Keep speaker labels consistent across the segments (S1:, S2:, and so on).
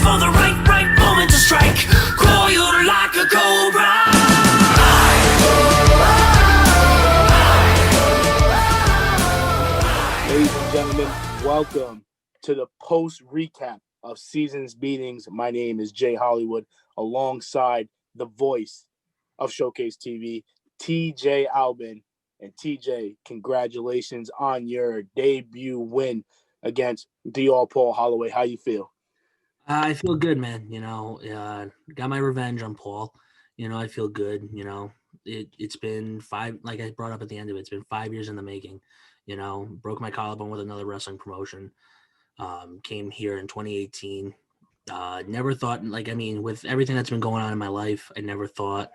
S1: for the right moment to strike. Call you like a cobra.
S2: Ladies and gentlemen, welcome to the post recap of season's beatings. My name is Jay Hollywood, alongside the voice of Showcase TV, TJ Albin. And TJ, congratulations on your debut win against Paul Holloway. How you feel?
S3: I feel good, man. Got my revenge on Paul. I feel good. It's been like I brought up at the end of it, it's been 5 years in the making. Broke my collarbone with another wrestling promotion. Came here in 2018. Never thought, with everything that's been going on in my life, I never thought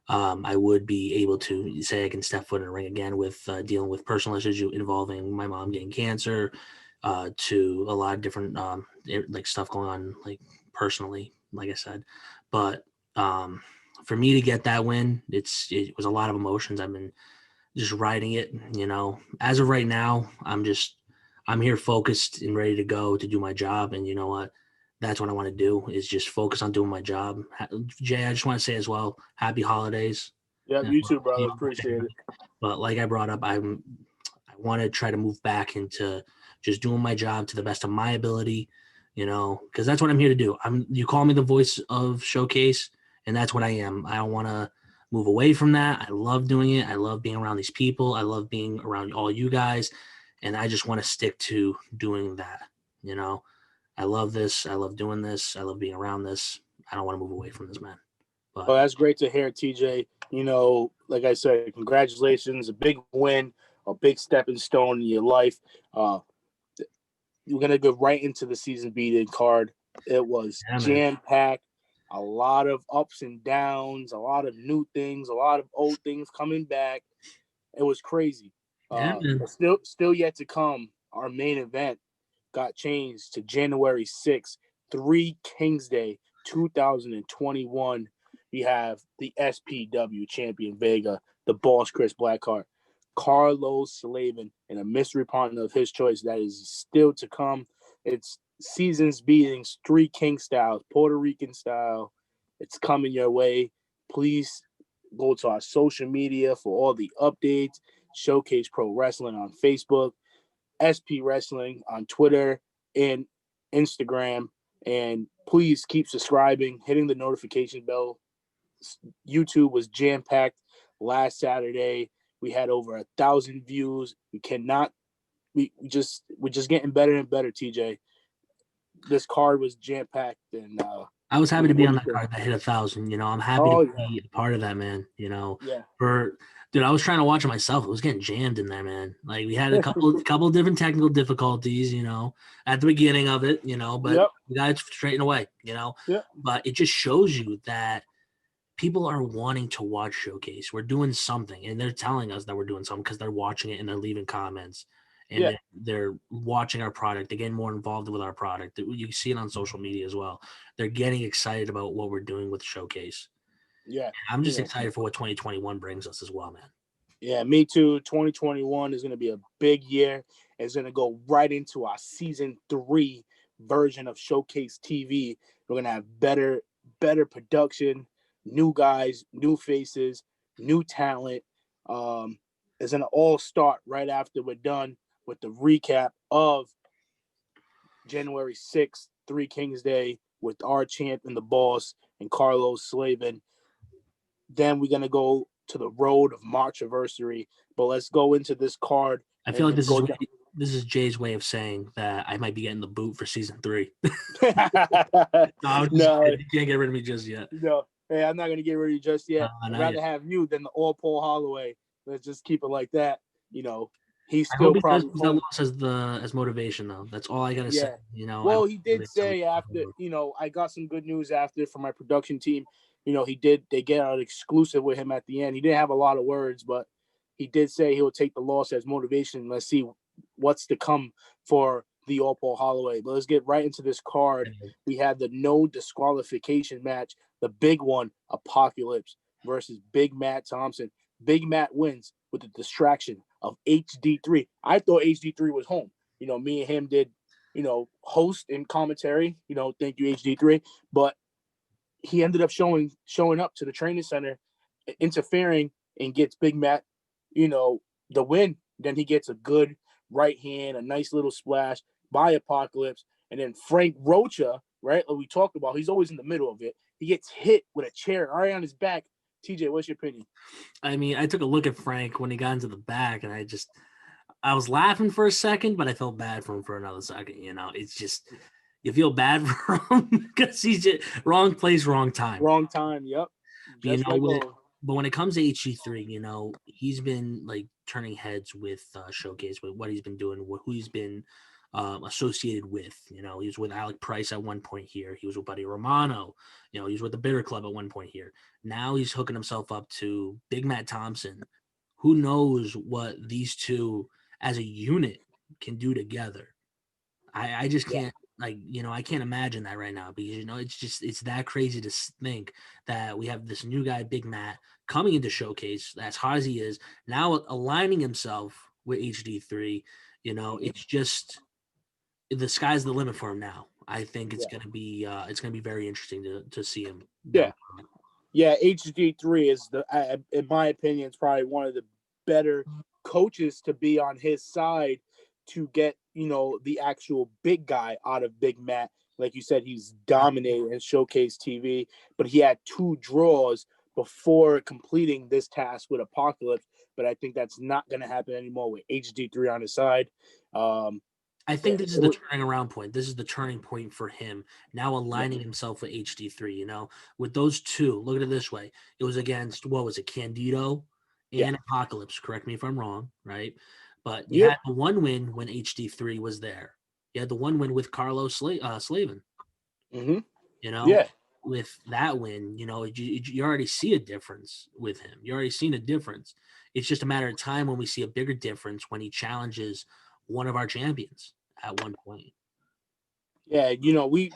S3: I would be able to say I can step foot in a ring again with dealing with personal issues involving my mom getting cancer, to a lot of different stuff going on personally, like I said. But for me to get that win, it was a lot of emotions. I've been just riding it. As of right now, I'm here focused and ready to go to do my job. And you know what? That's what I want to do, is just focus on doing my job. Jay, I just want to say as well, happy holidays.
S2: Yeah, you too, brother. Appreciate it.
S3: But like I brought up, I want to try to move back into just doing my job to the best of my ability, because that's what I'm here to do. You call me the voice of Showcase, and that's what I am. I don't want to move away from that. I love doing it. I love being around these people. I love being around all you guys, and I just want to stick to doing that. I love this. I love doing this. I love being around this. I don't want to move away from this, man.
S2: Well, that's great to hear, TJ. Like I said, congratulations, a big win, a big stepping stone in your life. We're going to go right into the season beating card. It was jam-packed, a lot of ups and downs, a lot of new things, a lot of old things coming back. It was crazy. But still yet to come, our main event got changed to January 6th, 3 Kings Day, 2021. We have the SPW champion Vega, the boss Chris Blackheart, Carlos Slavin, and a mystery partner of his choice that is still to come. It's seasons beatings, 3 King styles, Puerto Rican style. It's coming your way. Please go to our social media for all the updates. Showcase Pro Wrestling on Facebook, SP Wrestling on Twitter and Instagram. And please keep subscribing, hitting the notification bell. YouTube was jam-packed last Saturday. We had over 1,000 views. We're just getting better and better, TJ. This card was jam-packed, and
S3: I was happy to be on that card that hit 1,000. I'm happy to be a part of that, man. Dude, I was trying to watch it myself. It was getting jammed in there, man. Like, we had a couple different technical difficulties, at the beginning of it, but we got it straightened away, But it just shows you that people are wanting to watch Showcase. We're doing something, and they're telling us that we're doing something because they're watching it and they're leaving comments, and they're watching our product. They're getting more involved with our product. You see it on social media as well. They're getting excited about what we're doing with Showcase.
S2: Yeah,
S3: and I'm just excited for what 2021 brings us as well, man.
S2: Yeah, me too. 2021 is going to be a big year. It's going to go right into our season 3 version of Showcase TV. We're going to have better production, new guys, new faces, new talent. It's going to all start right after we're done with the recap of January 6th, 3 Kings Day, with our champ and the boss and Carlos Slavin. Then we're going to go to the road of March anniversary. But let's go into this card.
S3: I feel like this is Jay's way of saying that I might be getting the boot for season 3. No, you can't get rid of me just yet.
S2: No, hey, I'm not going to get rid of you just yet. I'd rather have you than the all Paul Holloway. Let's just keep it like that. He's still probably
S3: as motivation, though. That's all I gotta say.
S2: Well, he did say after. I got some good news after from my production team. They get an exclusive with him at the end. He didn't have a lot of words, but he did say he'll take the loss as motivation. Let's see what's to come for the all Paul Holloway. But let's get right into this card. We have the no disqualification match, the big one, Apocalypse versus Big Matt Thompson. Big Matt wins with the distraction of HD3. I thought HD3 was home. Me and him did host and commentary. Thank you HD3, but he ended up showing up to the training center, interfering, and gets Big Matt, the win. Then he gets a good right hand, a nice little splash by Apocalypse, and then Frank Rocha, right, like we talked about, he's always in the middle of it. He gets hit with a chair right on his back. TJ, what's your opinion?
S3: I mean, I took a look at Frank when he got into the back, and I was laughing for a second, but I felt bad for him for another second. It's just you feel bad for him because he's just wrong place, wrong time.
S2: Wrong time. Yep. Just like
S3: but when it comes to HG3, he's been like turning heads with Showcase, with what he's been doing, who he's been associated with. He was with Alec Price at one point here. He was with Buddy Romano. He was with the Bitter Club at one point here. Now he's hooking himself up to Big Matt Thompson. Who knows what these two as a unit can do together? I just can't. I can't imagine that right now because, it's that crazy to think that we have this new guy, Big Matt, coming into Showcase as hard as he is, now aligning himself with HD3. It's just the sky's the limit for him now. I think it's gonna be very interesting to see him.
S2: Yeah, HD3 is in my opinion, is probably one of the better coaches to be on his side to get the actual big guy out of Big Matt. Like you said, he's dominated in Showcase TV, but he had 2 draws before completing this task with Apocalypse. But I think that's not going to happen anymore with HD3 on his side.
S3: I think this is the turning around point. This is the turning point for him now, aligning himself with HD3. With those 2, look at it this way: it was against, what was it, Candido and Apocalypse. Correct me if I'm wrong, right? But you had the one win when HD3 was there. You had the one win with Carlos Slavin.
S2: Mm-hmm.
S3: With that win, you already see a difference with him. You already seen a difference. It's just a matter of time when we see a bigger difference when he challenges one of our champions at one point.
S2: Yeah, we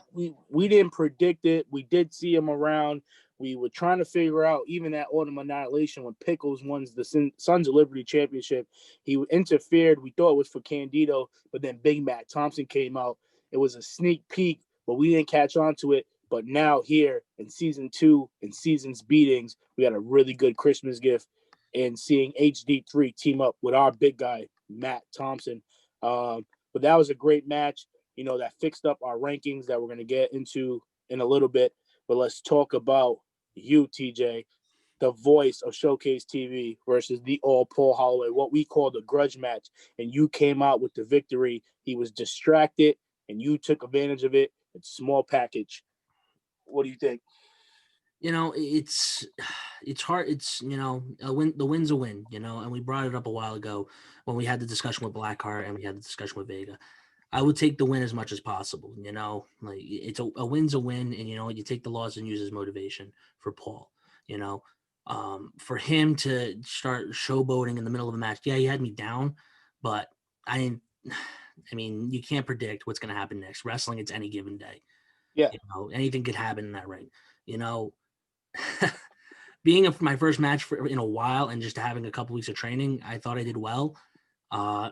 S2: didn't predict it. We did see him around. We were trying to figure out, even at Autumn Annihilation, when Pickles won the Sons of Liberty Championship, he interfered. We thought it was for Candido, but then Big Matt Thompson came out. It was a sneak peek, but we didn't catch on to it. But now here in season 2 and season's beatings, we got a really good Christmas gift in seeing HD3 team up with our big guy, Matt Thompson. But that was a great match. That fixed up our rankings that we're going to get into in a little bit. But let's talk about you, TJ, the voice of Showcase TV versus the all Paul Holloway, what we call the grudge match. And you came out with the victory. He was distracted, and you took advantage of it. It's a small package. What do you think?
S3: It's hard. It's, a win. The win's a win, and we brought it up a while ago when we had the discussion with Blackheart and we had the discussion with Vega. I would take the win as much as possible, like it's a win's a win, and you take the loss and use as motivation for Paul. For him to start showboating in the middle of a match, yeah, he had me down, but I mean, you can't predict what's going to happen next. Wrestling, it's any given day.
S2: Yeah,
S3: anything could happen in that ring. Being my first match in a while and just having a couple weeks of training, I thought I did well. I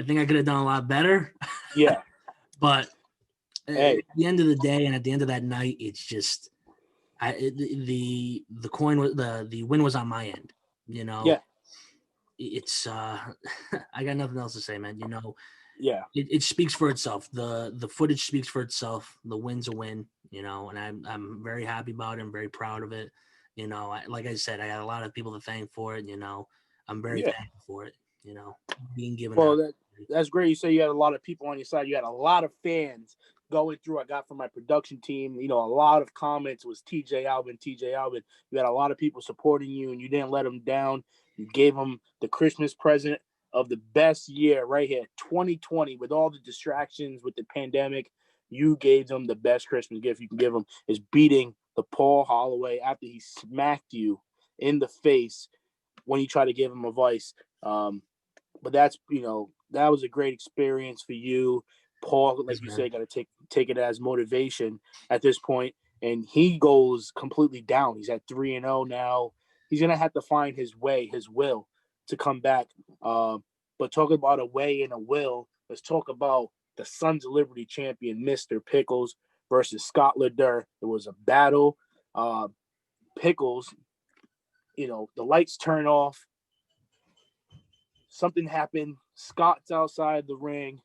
S3: think I could have done a lot better.
S2: Yeah.
S3: But at the end of the day and at the end of that night, it's just the win was on my end.
S2: Yeah.
S3: It's I got nothing else to say, man.
S2: Yeah.
S3: It speaks for itself. The footage speaks for itself. The win's a win, and I'm very happy about it. I'm very proud of it. Like I said, I got a lot of people to thank for it. I'm very thankful for it. Being given.
S2: Well, that's great. You say you had a lot of people on your side. You had a lot of fans going through. I got from my production team. A lot of comments was TJ Albin, TJ Albin. You had a lot of people supporting you, and you didn't let them down. You gave them the Christmas present of the best year right here, 2020, with all the distractions with the pandemic. You gave them the best Christmas gift you can give them, is beating the Paul Holloway after he smacked you in the face when you try to give him advice. But that's, that was a great experience for you. Paul, like you said, got to take it as motivation at this point. And he goes completely down. He's at 3-0 now. He's going to have to find his way, his will to come back. But talk about a way and a will. Let's talk about the Sons of Liberty champion, Mr. Pickles, versus Scott Leder. It was a battle. Pickles, the lights turn off. Something happened. Scott's outside the ring,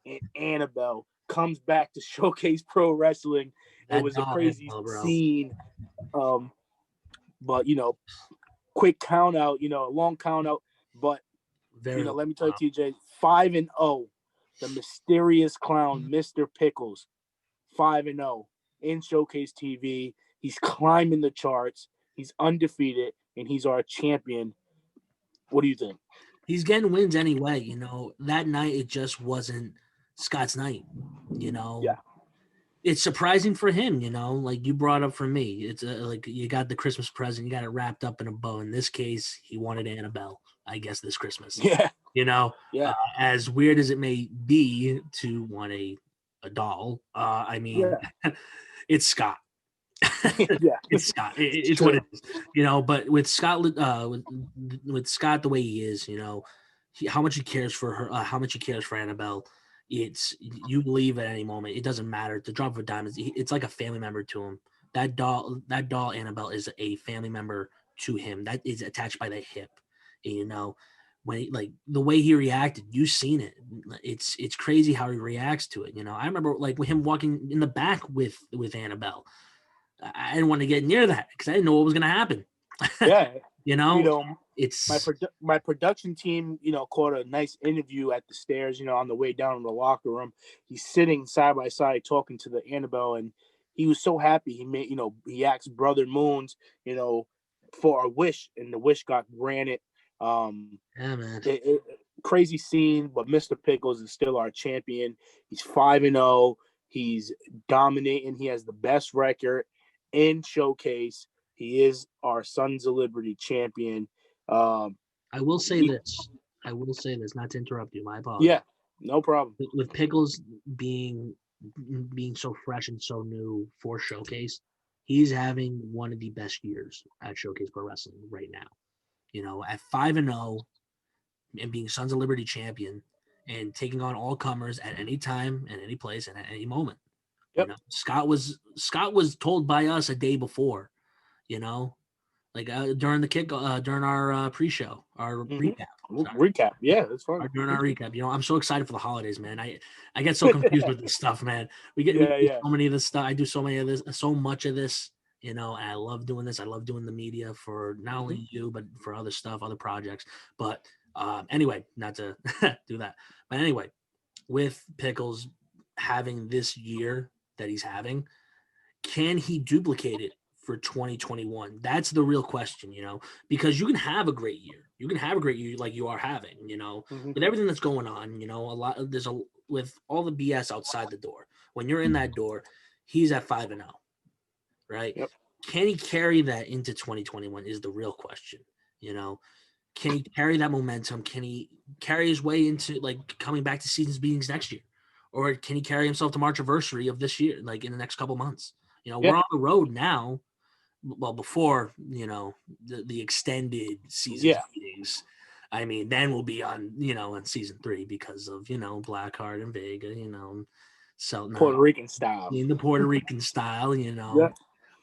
S2: and Annabelle comes back to Showcase Pro Wrestling. It was a crazy scene. But quick count out, a long count out. But let me tell you, TJ, 5-0. The mysterious clown, Mr. Pickles, 5-0 in Showcase TV. He's climbing the charts. He's undefeated, and he's our champion. What do you think?
S3: He's getting wins anyway. That night it just wasn't Scott's night.
S2: Yeah.
S3: It's surprising for him. Like you brought up for me. It's like you got the Christmas present, you got it wrapped up in a bow. In this case, he wanted Annabelle, I guess, this Christmas.
S2: Yeah.
S3: Yeah. As weird as it may be to want a doll, it's Scott.
S2: Yeah,
S3: it's Scott. It's what it is, But with Scott, with Scott the way he is, how much he cares for her, how much he cares for Annabelle. It's you leave at any moment. It doesn't matter. The drop of a dime it's like a family member to him. That doll Annabelle is a family member to him. That is attached by the hip. And, when the way he reacted, you've seen it. It's crazy how he reacts to it. I remember with him walking in the back with Annabelle. I didn't want to get near that because I didn't know what was going to happen.
S2: Yeah.
S3: It's
S2: my production team, caught a nice interview at the stairs, on the way down in the locker room. He's sitting side by side talking to the Annabelle, and he was so happy. He made, he asked Brother Moons, for a wish, and the wish got granted.
S3: Yeah, man.
S2: Crazy scene, but Mr. Pickles is still our champion. He's 5-0. He's dominating. He has the best record in Showcase. He is our Sons of Liberty champion.
S3: I will say this, not to interrupt you. My apologies.
S2: Yeah, no problem.
S3: With Pickles being so fresh and so new for Showcase, he's having one of the best years at Showcase Pro Wrestling right now. At 5-0 and being Sons of Liberty champion and taking on all comers at any time and any place and at any moment.
S2: Yep.
S3: Scott was told by us a day before, during the during our pre-show, our recap.
S2: Recap, yeah, that's fine.
S3: During our recap, I'm so excited for the holidays, man. I get so confused with this stuff, man. We do so many of this stuff. I do so much of this, and I love doing this. I love doing the media for not only you, but for other stuff, other projects. But anyway, not to do that. But anyway, with Pickles having this year that he's having, can he duplicate it for 2021? That's the real question, because you can have a great year. You can have a great year like you are having, with everything that's going on, with all the BS outside the door. When you're in that door, he's at 5-0, right?
S2: Yep.
S3: Can he carry that into 2021 is the real question, Can he carry that momentum? Can he carry his way into coming back to seasons beatings next year? Or can he carry himself to March anniversary of this year, in the next couple months? We're on the road now. Well, before, the extended season meetings. I mean, then we'll be on, on season 3 because of, Blackheart and Vega, so
S2: Puerto Rican style.
S3: In the Puerto Rican style,
S2: Yeah.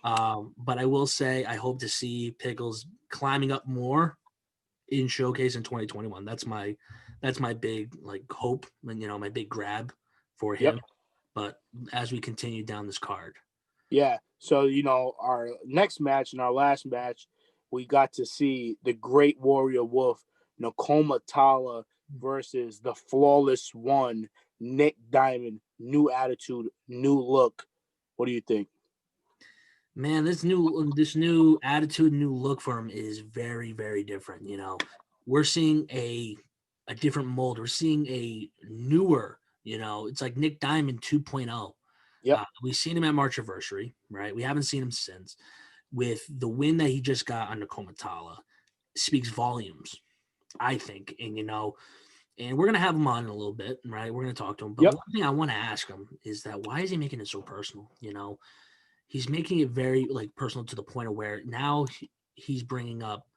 S3: But I will say I hope to see Pickles climbing up more in Showcase in 2021. That's my big hope and my big grab for him.
S2: Yep.
S3: But as we continue down this card.
S2: Yeah. So, our next match and our last match, we got to see the Great Warrior Wolf, Nakoma Tala versus the Flawless One, Nick Diamond. New attitude, new look. What do you think?
S3: Man, this new attitude, new look for him is very, very different. We're seeing a different mold. We're seeing a newer, it's like Nick Diamond 2.0.
S2: Yeah,
S3: we've seen him at March Anniversary, right? We haven't seen him since. With the win that he just got on Nakoma Tala, speaks volumes, I think. And and we're gonna have him on in a little bit, right? We're gonna talk to him. But one thing I want to ask him is that why is he making it so personal? He's making it very personal to the point of where now he's bringing up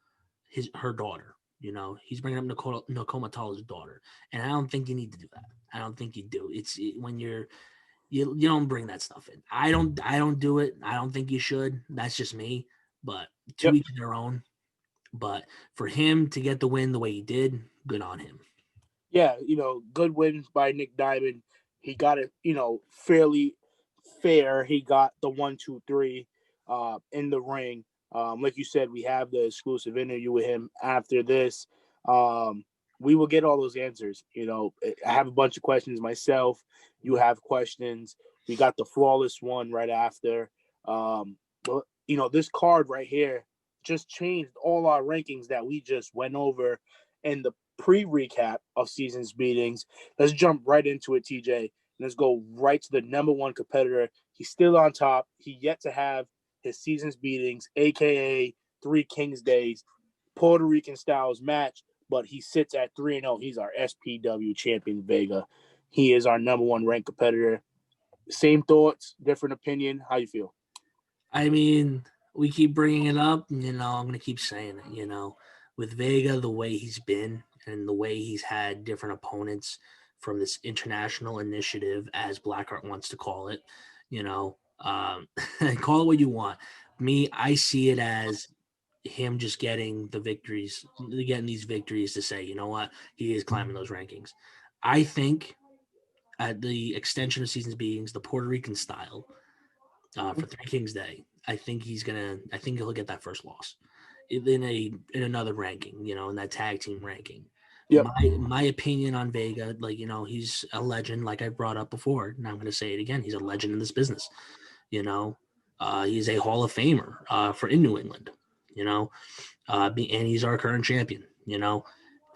S3: her daughter. He's bringing up Nakoma Tala's daughter, and I don't think you need to do that. I don't think you do. When you don't bring that stuff in. I don't do it. I don't think you should. That's just me. But to
S2: Yep.
S3: each their own. But for him to get the win the way he did, good on him.
S2: Yeah, good win by Nick Diamond. He got it, fairly fair. He got the 1, 2, 3 in the ring. Like you said, we have the exclusive interview with him after this. We will get all those answers. I have a bunch of questions myself. You have questions. We got the flawless one right after. But this card right here just changed all our rankings that we just went over in the pre-recap of season's meetings. Let's jump right into it, TJ. Let's go right to the number one competitor. He's still on top. He yet to have his season's beatings, aka 3 Kings Days, Puerto Rican Styles match, but he sits at 3-0. He's our SPW champion, Vega. He is our number one ranked competitor. Same thoughts, different opinion. How you feel?
S3: I mean, we keep bringing it up. I'm going to keep saying it. With Vega, the way he's been and the way he's had different opponents from this international initiative, as Blackheart wants to call it, call it what you want. Me, I see it as him just getting these victories to say, you know what, he is climbing those rankings. I think at the extension of season's beatings, the Puerto Rican style for 3 Kings Day, I think he'll get that first loss in another ranking, in that tag team ranking.
S2: Yep.
S3: My opinion on Vega, he's a legend, like I brought up before, and I'm going to say it again. He's a legend in this business. He's a Hall of Famer for in New England. And he's our current champion.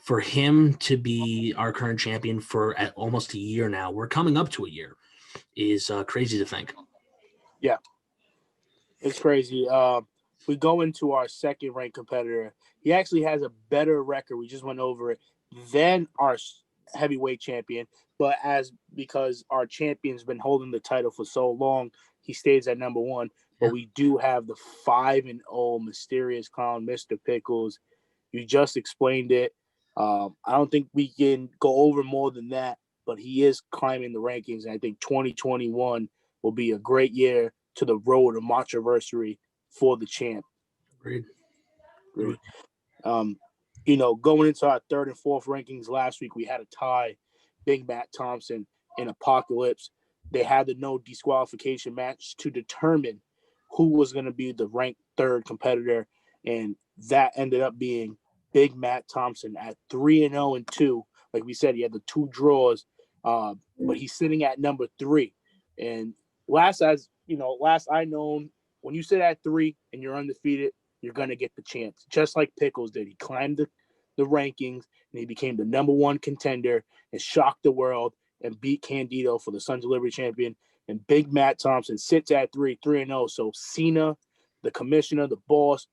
S3: For him to be our current champion for almost a year now, we're coming up to a year, is crazy to think.
S2: Yeah, it's crazy. We go into our second ranked competitor. He actually has a better record. We just went over it than our heavyweight champion, but because our champion's been holding the title for so long, he stays at number one. But we do have the 5-0 mysterious clown, Mr. Pickles. You just explained it. I don't think we can go over more than that, but he is climbing the rankings, and I think 2021 will be a great year to the road of Marchiversary for the champ.
S3: Agreed.
S2: Going into our third and fourth rankings last week, we had a tie. Big Matt Thompson and Apocalypse. They had the no disqualification match to determine who was going to be the ranked third competitor, and that ended up being Big Matt Thompson at 3-0-2. Like we said, he had the 2 draws, but he's sitting at number 3. And last I known, when you sit at 3 and you're undefeated, you're going to get the chance. Just like Pickles did. He climbed the rankings, and he became the number one contender and shocked the world and beat Candido for the Sons of Liberty champion. And Big Matt Thompson sits at 3-0. So Cena, the commissioner, the boss,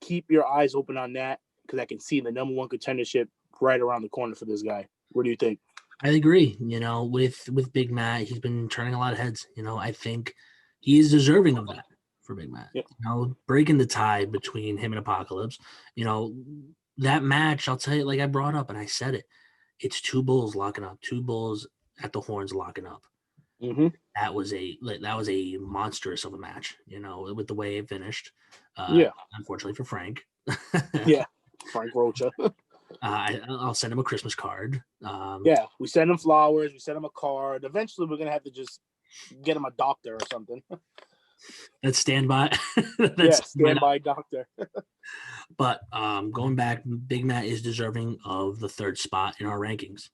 S2: keep your eyes open on that, because I can see the number one contendership right around the corner for this guy. What do you think?
S3: I agree. With Big Matt, he's been turning a lot of heads. I think he is deserving of that for Big Matt.
S2: Yeah.
S3: Breaking the tie between him and Apocalypse. That match, I'll tell you, like I brought up and I said it, it's 2 bulls locking up, 2 bulls at the horns locking up.
S2: Mm-hmm.
S3: That was a monstrous of a match, with the way it finished. Unfortunately for Frank.
S2: Yeah, Frank Rocha.
S3: I'll send him a Christmas card.
S2: We send him flowers. We send him a card. Eventually, we're going to have to just get him a doctor or something.
S3: That's standby.
S2: Standby doctor.
S3: But going back, Big Matt is deserving of the 3rd spot in our rankings.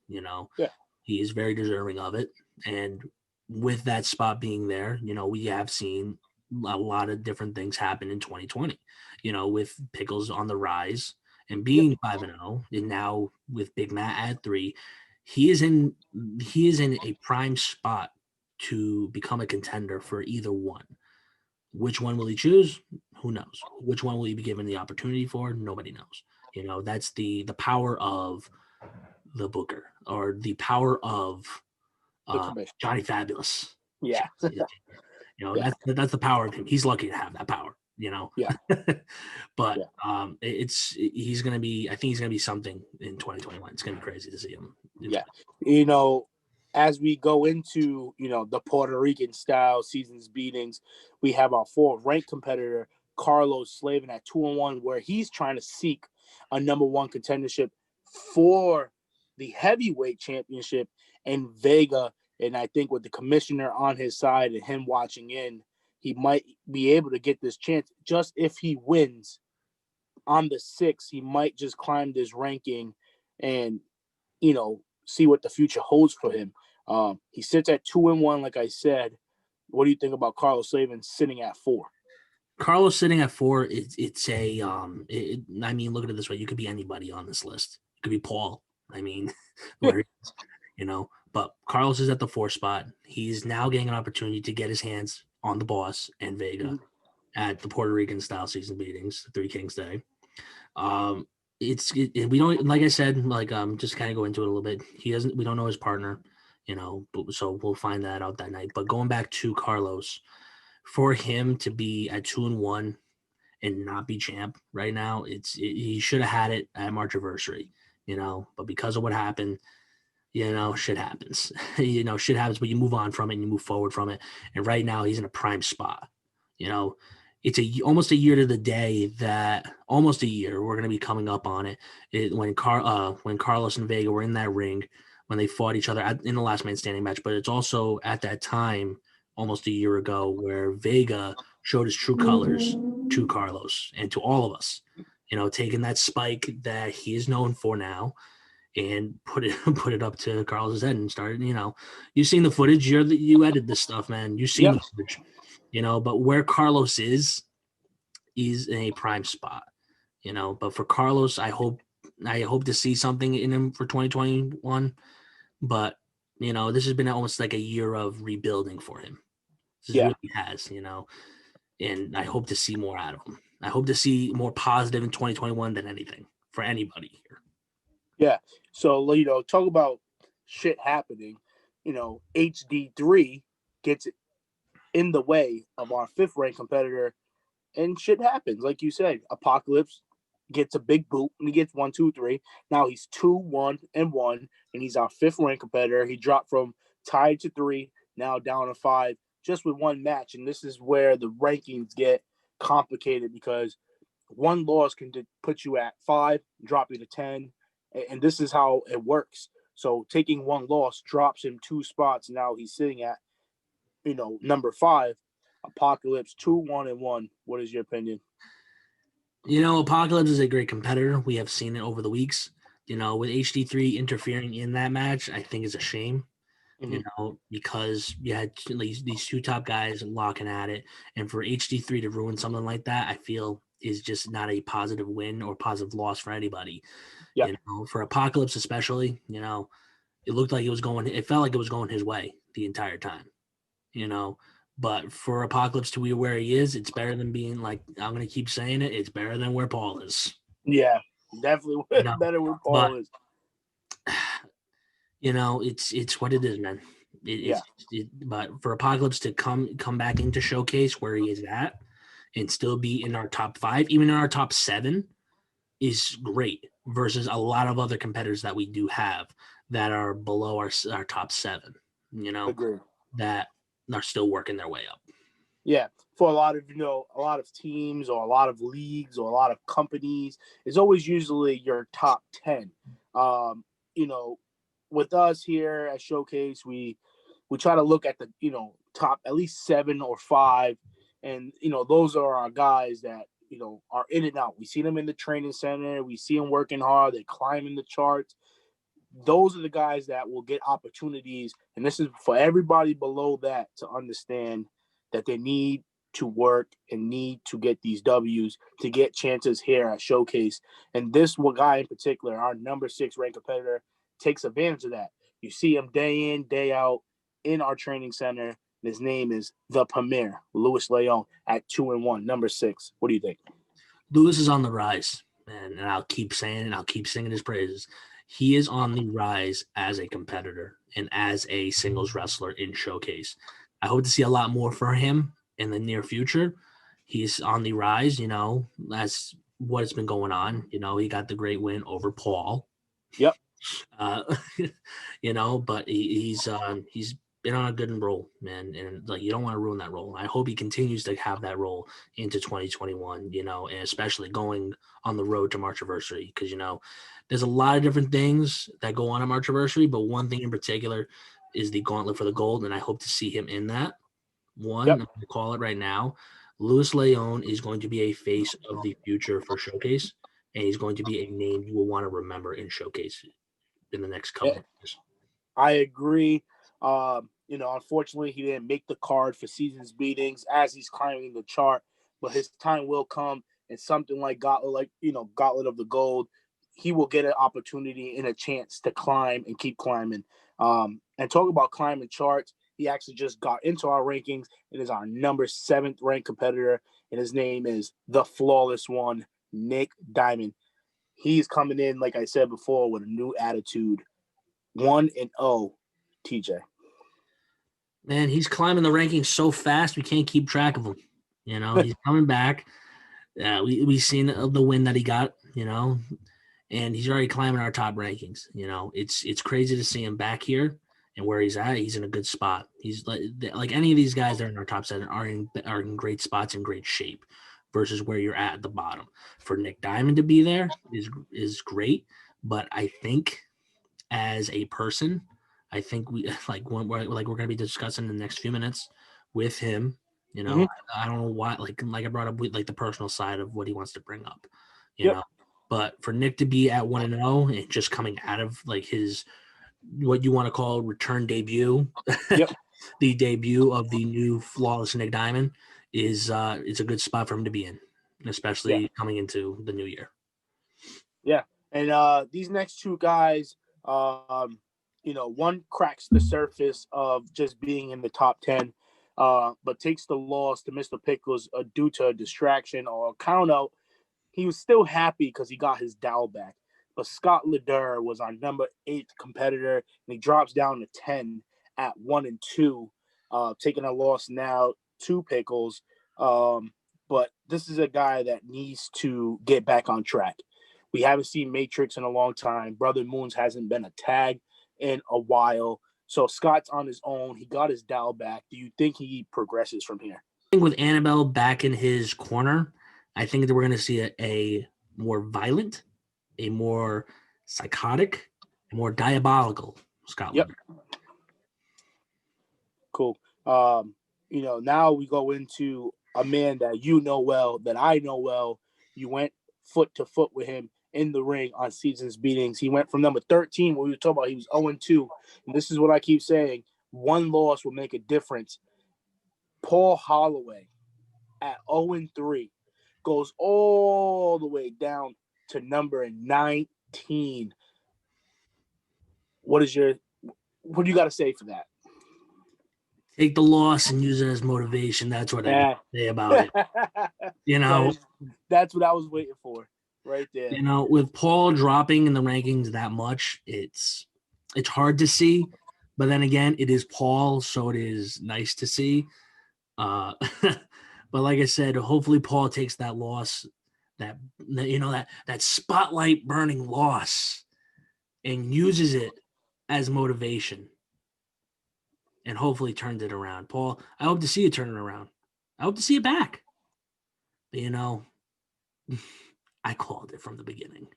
S3: He is very deserving of it. And with that spot being there, we have seen a lot of different things happen in 2020, with Pickles on the rise and being 5-0, and now with Big Matt at 3, he is in a prime spot to become a contender for either one. Which one will he choose? Who knows? Which one will he be given the opportunity for? Nobody knows. That's the power of the booker, or the power of Johnny Fabulous.
S2: Yeah.
S3: That's the power of him. He's lucky to have that power.
S2: Yeah.
S3: But he's gonna be. I think he's gonna be something in 2021. It's gonna be crazy to see him.
S2: Yeah. as we go into, the Puerto Rican style seasons beatings, we have our fourth ranked competitor, Carlos Slavin, at 2-1, where he's trying to seek a number one contendership for the heavyweight championship in Vega. And I think with the commissioner on his side and him watching in, he might be able to get this chance. Just if he wins on the 6th, he might just climb this ranking and, see what the future holds for him. He sits at 2-1, like I said. What do you think about Carlos Slavin sitting at 4?
S3: Carlos sitting at 4, it's a I mean, look at it this way: you could be anybody on this list. You could be Paul. I mean, but Carlos is at the 4 spot. He's now getting an opportunity to get his hands on the boss and Vega at the Puerto Rican style season beatings, Three Kings Day. We don't, like I said, just kind of go into it a little bit. We don't know his partner, so we'll find that out that night. But going back to Carlos, for him to be at 2-1 and not be champ right now, he should have had it at March anniversary, but because of what happened, shit happens. Shit happens, but you move on from it and you move forward from it. And right now he's in a prime spot. It's almost a year to the day almost a year. We're going to be coming up on it. When Carlos and Vega were in that ring, when they fought each other in the last man standing match, but it's also at that time, almost a year ago, where Vega showed his true colors to Carlos and to all of us, taking that spike that he is known for now and put it up to Carlos's head and started, you've seen the footage. You edited this stuff, man. You've seen the footage. But where Carlos is in a prime spot, but for Carlos, I hope to see something in him for 2021, but this has been almost like a year of rebuilding for him. This really has, and I hope to see more out of him. I hope to see more positive in 2021 than anything for anybody here.
S2: Yeah. So, talk about shit happening, HD3 gets it in the way of our 5th ranked competitor, and shit happens. Like you said, Apocalypse gets a big boot and he gets 1, 2, 3. Now he's 2-1-1, and he's our 5th ranked competitor. He dropped from tied to 3, now down to 5, just with one match. And this is where the rankings get complicated, because one loss can put you at 5, drop you to 10, and this is how it works. So taking one loss drops him 2 spots. Now he's sitting at number 5. Apocalypse 2-1-1. What is your opinion?
S3: Apocalypse is a great competitor. We have seen it over the weeks. With HD3 interfering in that match, I think is a shame. Because you had these 2 top guys locking at it, and for HD3 to ruin something like that, I feel is just not a positive win or positive loss for anybody. Yeah. For Apocalypse especially, it looked like it felt like it was going his way the entire time. But for Apocalypse to be where he is, it's better than being like, I'm going to keep saying it, it's better than where Paul is.
S2: Yeah, definitely better where Paul is.
S3: It's what it is, man. But for Apocalypse to come back into Showcase where he is at and still be in our top 5, even in our top 7, is great versus a lot of other competitors that we do have that are below our top 7,
S2: Agreed.
S3: That are still working their way up.
S2: Yeah, for a lot of teams or a lot of leagues or a lot of companies, it's always usually your top 10. With us here at Showcase, we try to look at the top at least 7 or 5, and those are our guys that are in and out. We see them in the training center, we see them working hard, they climbing the charts. Those are the guys that will get opportunities, and this is for everybody below that to understand that they need to work and need to get these W's to get chances here at Showcase. And this one guy in particular, our number 6 ranked competitor, takes advantage of that. You see him day in, day out in our training center. His name is the Premier, Luis Leon, at 2-1, number 6. What do you think?
S3: Luis is on the rise, man, and I'll keep saying it. I'll keep singing his praises. He is on the rise as a competitor and as a singles wrestler in Showcase. I hope to see a lot more for him in the near future. He's on the rise, that's what's been going on. He got the great win over Paul.
S2: Yep.
S3: uh, but he's been on a good roll, man, and like you don't want to ruin that role. I hope he continues to have that role into 2021, and especially going on the road to Marchiversary, because there's a lot of different things that go on at Marchiversary, but one thing in particular is the Gauntlet for the Gold, and I hope to see him in that. One,
S2: Yep.
S3: I'm going to call it right now. Luis Leon is going to be a face of the future for Showcase, and he's going to be a name you will want to remember in Showcase in the next couple of years.
S2: I agree. Unfortunately, he didn't make the card for Seasons Beatings as he's climbing the chart, but his time will come. And something like Gauntlet of the Gold, he will get an opportunity and a chance to climb and keep climbing. And talk about climbing charts, he actually just got into our rankings. It is our number 7th ranked competitor, and his name is the Flawless One, Nick Diamond. He's coming in, like I said before, with a new attitude. 1-0, TJ.
S3: Man, he's climbing the rankings so fast we can't keep track of him. He's coming back. We've seen the win that he got, and he's already climbing our top rankings. It's crazy to see him back here and where he's at. He's in a good spot. He's like any of these guys that are in our top 7 are in great spots and great shape versus where you're at the bottom. For Nick Diamond to be there is great, but I think as a person, I think we're going to be discussing in the next few minutes with him. I don't know why, like I brought up with the personal side of what he wants to bring up, but for Nick to be at 1-0 and just coming out of his, what you want to call return debut, the debut of the new Flawless Nick Diamond is it's a good spot for him to be in, especially coming into the new year.
S2: Yeah. And these next two guys, one cracks the surface of just being in the top 10, but takes the loss to Mr. Pickles due to a distraction or a count out. He was still happy because he got his Dow back. But Scott Leder was our number 8 competitor, and he drops down to 10 at 1-2, taking a loss now to Pickles. But this is a guy that needs to get back on track. We haven't seen Matrix in a long time. Brother Moons hasn't been a tag in a while. So Scott's on his own. He got his Dow back. Do you think he progresses from here?
S3: I think with Annabelle back in his corner, I think that we're going to see a more violent, a more psychotic, a more diabolical Scott Leder.
S2: Cool. Now we go into a man that you know well, that I know well. You went foot to foot with him in the ring on Seasons Beatings. He went from number 13, where we were talking about he was 0-2. And this is what I keep saying. One loss will make a difference. Paul Holloway at 0-3 goes all the way down to number 19. What do you got to say for that?
S3: Take the loss and use it as motivation. That's what I say about it.
S2: That's what I was waiting for right there.
S3: With Paul dropping in the rankings that much, it's hard to see. But then again, it is Paul, so it is nice to see. But like I said, hopefully Paul takes that loss, that spotlight burning loss, and uses it as motivation, and hopefully turns it around. Paul, I hope to see you turn it around. I hope to see it back. But, I called it from the beginning.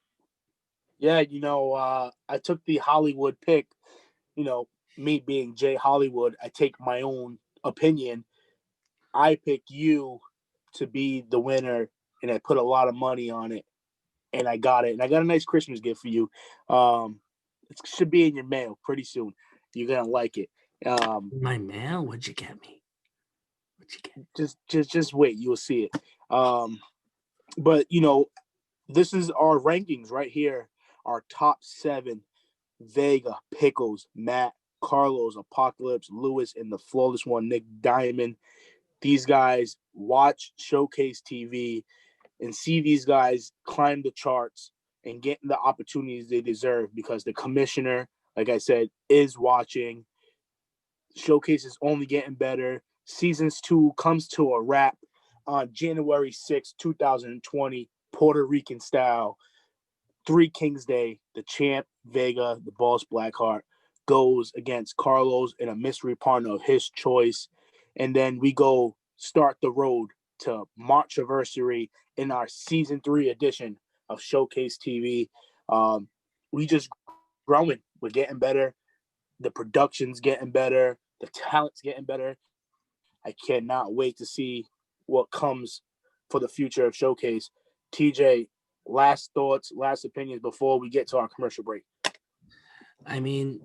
S2: Yeah, I took the Hollywood pick. Me being Jay Hollywood, I take my own opinion. I picked you to be the winner, and I put a lot of money on it, and I got it. And I got a nice Christmas gift for you. It should be in your mail pretty soon. You're gonna like it.
S3: My mail? What'd you get me?
S2: Just wait. You'll see it. But this is our rankings right here. Our top 7: Vega, Pickles, Matt, Carlos, Apocalypse, Lewis, and the Flawless One, Nick Diamond. These guys watch Showcase TV and see these guys climb the charts and get the opportunities they deserve, because the commissioner, like I said, is watching. Showcase is only getting better. Seasons 2 comes to a wrap on January 6, 2020, Puerto Rican style. Three Kings Day, the champ, Vega, the boss, Blackheart, goes against Carlos in a mystery partner of his choice. And then we go start the road to March anniversary in our season 3 edition of Showcase TV. We just growing. We're getting better. The production's getting better. The talent's getting better. I cannot wait to see what comes for the future of Showcase. TJ, last thoughts, last opinions before we get to our commercial break.
S3: I mean,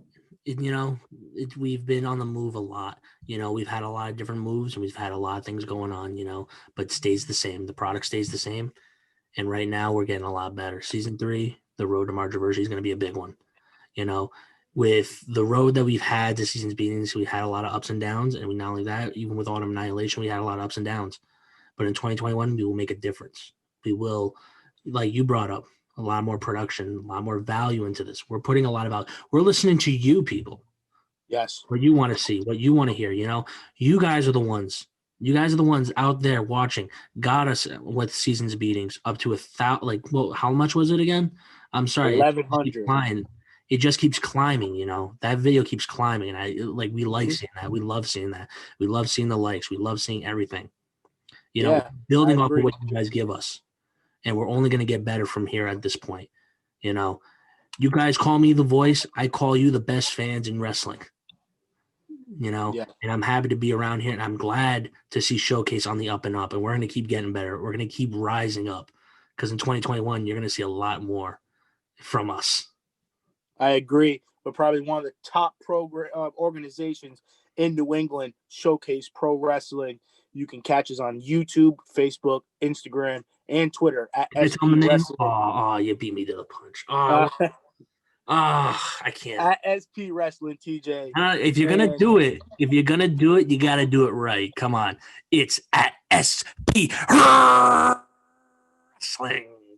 S3: we've been on the move a lot. We've had a lot of different moves and we've had a lot of things going on, but it stays the same. The product stays the same. And right now we're getting a lot better. Season 3, the road to March anniversary is going to be a big one. With the road that we've had to season's beginnings, we had a lot of ups and downs. And not only that, even with Autumn Annihilation, we had a lot of ups and downs. But in 2021, we will make a difference. We will, like you brought up, a lot more production, a lot more value into this. We're putting a lot of we're listening to you people.
S2: Yes.
S3: What you want to see, what you want to hear. You guys are the ones. You guys are the ones out there watching. Got us with season's beatings up to 1,000. Like, well, how much was it again? I'm sorry.
S2: 1,100.
S3: It just keeps climbing, that video keeps climbing. And we like seeing that. We love seeing that. We love seeing the likes. We love seeing everything, building off of what you guys give us. And we're only going to get better from here at this point. You guys call me the voice. I call you the best fans in wrestling, and I'm happy to be around here. And I'm glad to see Showcase on the up and up. And we're going to keep getting better. We're going to keep rising up because in 2021, you're going to see a lot more from us.
S2: I agree. We're probably one of the top organizations in New England, Showcase Pro Wrestling. You can catch us on YouTube, Facebook, Instagram, and Twitter at SP Wrestling.
S3: Oh, you beat me to the punch. I can't.
S2: At SP Wrestling, TJ.
S3: If you're gonna do it, you gotta do it right. Come on, it's at SP Wrestling.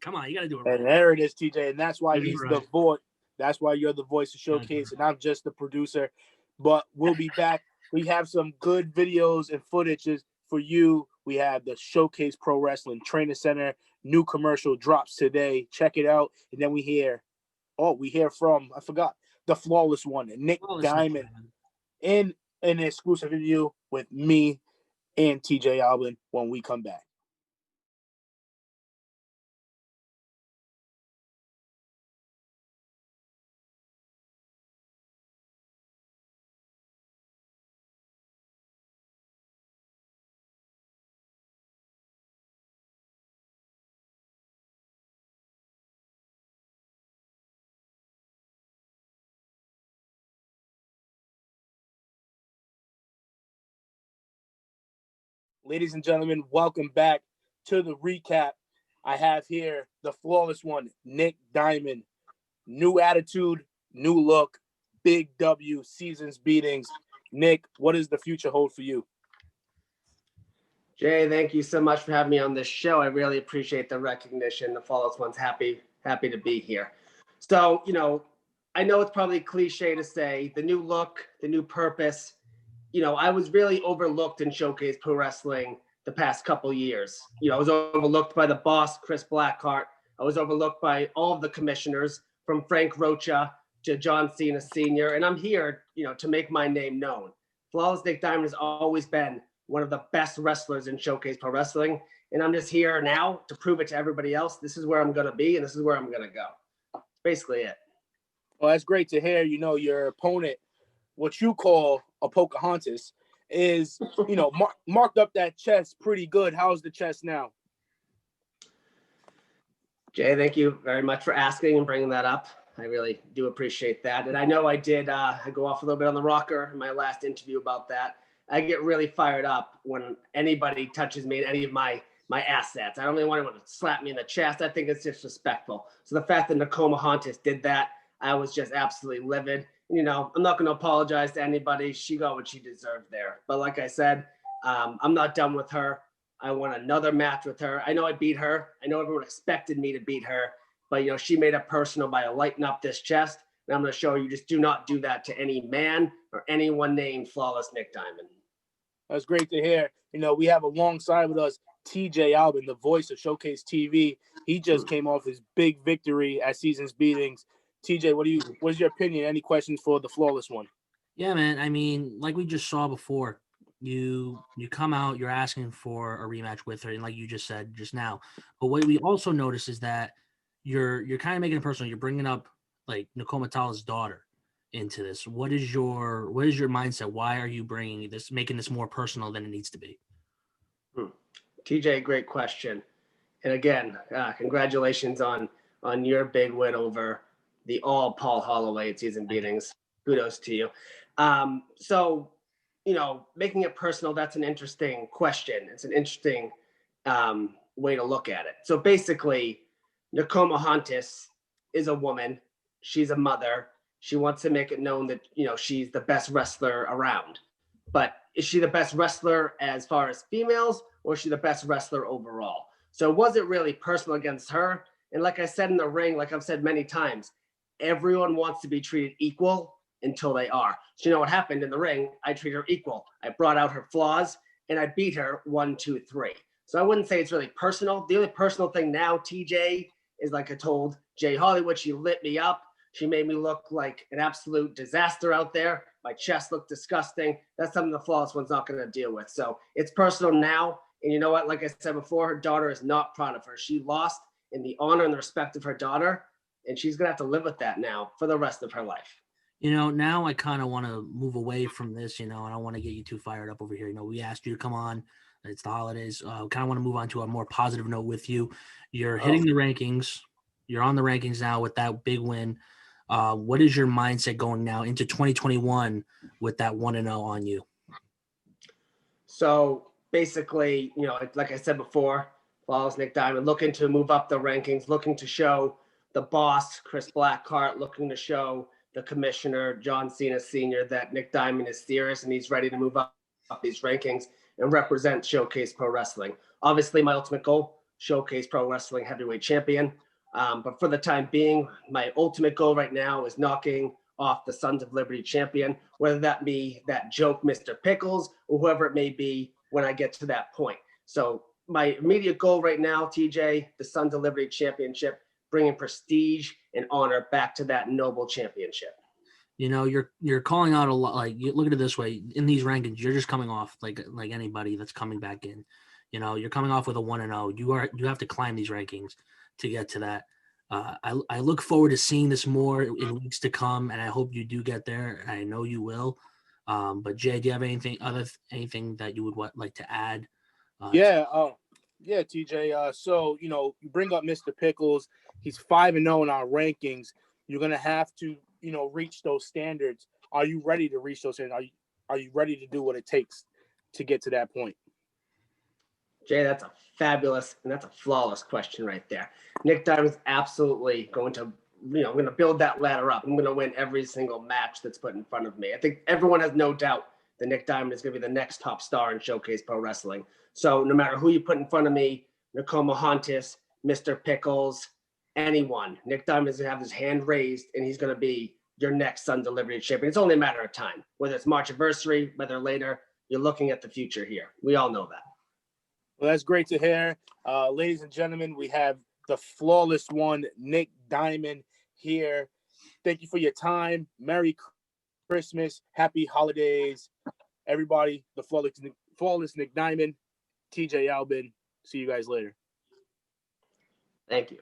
S3: Come on, you gotta do it right.
S2: And there it is, TJ, and that's why he's the voice. That's why you're the voice of Showcase, and I'm just the producer. But we'll be back. We have some good videos and footages for you. We have the Showcase Pro Wrestling Training Center. New commercial drops today. Check it out. And then we hear from, I forgot, the Flawless One, Nick Diamond, in an exclusive interview with me and TJ Albin when we come back. Ladies and gentlemen, welcome back to the recap. I have here the Flawless One, Nick Diamond. New attitude, new look, big W, season's beatings. Nick, what does the future hold for you?
S4: Jay, thank you so much for having me on this show. I really appreciate the recognition. The Flawless One's happy to be here. So, I know it's probably cliche to say the new look, the new purpose. I was really overlooked in Showcase Pro Wrestling the past couple years. I was overlooked by the boss, Chris Blackheart. I was overlooked by all of the commissioners, from Frank Rocha to John Cena Sr. And I'm here, to make my name known. Flawless Nick Diamond has always been one of the best wrestlers in Showcase Pro Wrestling. And I'm just here now to prove it to everybody else. This is where I'm going to be, and this is where I'm going to go. That's basically it.
S2: Well, that's great to hear. Your opponent, what you call a Pocahontas, is, marked up that chest pretty good. How's the chest now?
S4: Jay, thank you very much for asking and bringing that up. I really do appreciate that. And I know I did go off a little bit on the rocker in my last interview about that. I get really fired up when anybody touches me in any of my assets. I don't really want anyone to slap me in the chest. I think it's disrespectful. So the fact that Nakoma Hontis did that, I was just absolutely livid. I'm not going to apologize to anybody. She got what she deserved there. But like I said, I'm not done with her. I want another match with her. I know I beat her. I know everyone expected me to beat her. But, she made it personal by lighting up this chest. And I'm going to show you, just do not do that to any man or anyone named Flawless Nick Diamond.
S2: That's great to hear. We have alongside with us TJ Albin, the voice of Showcase TV. He just came off his big victory at Seasons Beatings. TJ, what is your opinion? Any questions for the flawless one?
S3: Yeah, man. I mean, like we just saw before, you come out, you're asking for a rematch with her, and like you just said just now. But what we also notice is that you're kind of making it personal. You're bringing up like Nicole Matala's daughter into this. What is your mindset? Why are you bringing this, making this more personal than it needs to be?
S4: TJ, great question. And again, congratulations on your big win over the all Paul Holloway at Season Beatings. Kudos to you. So, making it personal, that's an interesting question. It's an interesting way to look at it. So basically, Nakoma Hontis is a woman. She's a mother. She wants to make it known that, she's the best wrestler around. But is she the best wrestler as far as females, or is she the best wrestler overall? So it wasn't really personal against her. And like I said in the ring, like I've said many times, everyone wants to be treated equal until they are. So you know what happened in the ring? I treated her equal. I brought out her flaws and I beat her 1, 2, 3. So I wouldn't say it's really personal. The only personal thing now, TJ, is like I told Jay Hollywood, she lit me up. She made me look like an absolute disaster out there. My chest looked disgusting. That's something the flawless one's not going to deal with. So it's personal now. And you know what? Like I said before, her daughter is not proud of her. She lost in the honor and the respect of her daughter, and she's going to have to live with that now for the rest of her life.
S3: Now I kind of want to move away from this, and I don't want to get you too fired up over here. We asked you to come on. It's the holidays. Kind of want to move on to a more positive note with you. You're hitting the rankings. You're on the rankings now with that big win. What is your mindset going now into 2021 with that 1-0 on you?
S4: So basically, like I said before, Flawless Nick Diamond looking to move up the rankings, looking to show the boss, Chris Blackheart, looking to show the commissioner, John Cena Sr., that Nick Diamond is serious and he's ready to move up these rankings and represent Showcase Pro Wrestling. Obviously, my ultimate goal, Showcase Pro Wrestling Heavyweight Champion. But for the time being, my ultimate goal right now is knocking off the Sons of Liberty champion, whether that be that joke Mr. Pickles or whoever it may be when I get to that point. So my immediate goal right now, TJ, the Sons of Liberty championship, bringing prestige and honor back to that noble championship.
S3: You're calling out a lot. Like, you look at it this way: in these rankings, you're just coming off like anybody that's coming back in. You're coming off with a 1-0. You have to climb these rankings to get to that. I look forward to seeing this more in weeks to come, and I hope you do get there. I know you will. But Jay, do you have anything that you would like to add?
S2: Yeah, TJ. So you bring up Mr. Pickles. He's 5-0 in our rankings. You're gonna have to reach those standards. Are you ready to reach those standards? Are you ready to do what it takes to get to that point?
S4: Jay, that's a fabulous and that's a flawless question right there. Nick Diamond's absolutely going to, I'm going to build that ladder up. I'm going to win every single match that's put in front of me. I think everyone has no doubt that Nick Diamond is going to be the next top star in Showcase Pro Wrestling. So no matter who you put in front of me, Nakoma Hontis, Mr. Pickles, anyone, Nick Diamond is going to have his hand raised and he's going to be your next Sons of Liberty champion. It's only a matter of time. Whether it's March anniversary, whether later, you're looking at the future here. We all know that.
S2: Well, that's great to hear. Ladies and gentlemen, we have the flawless one, Nick Diamond, here. Thank you for your time. Merry Christmas. Happy holidays. Everybody, the flawless Nick Diamond, TJ Albin. See you guys later.
S4: Thank you.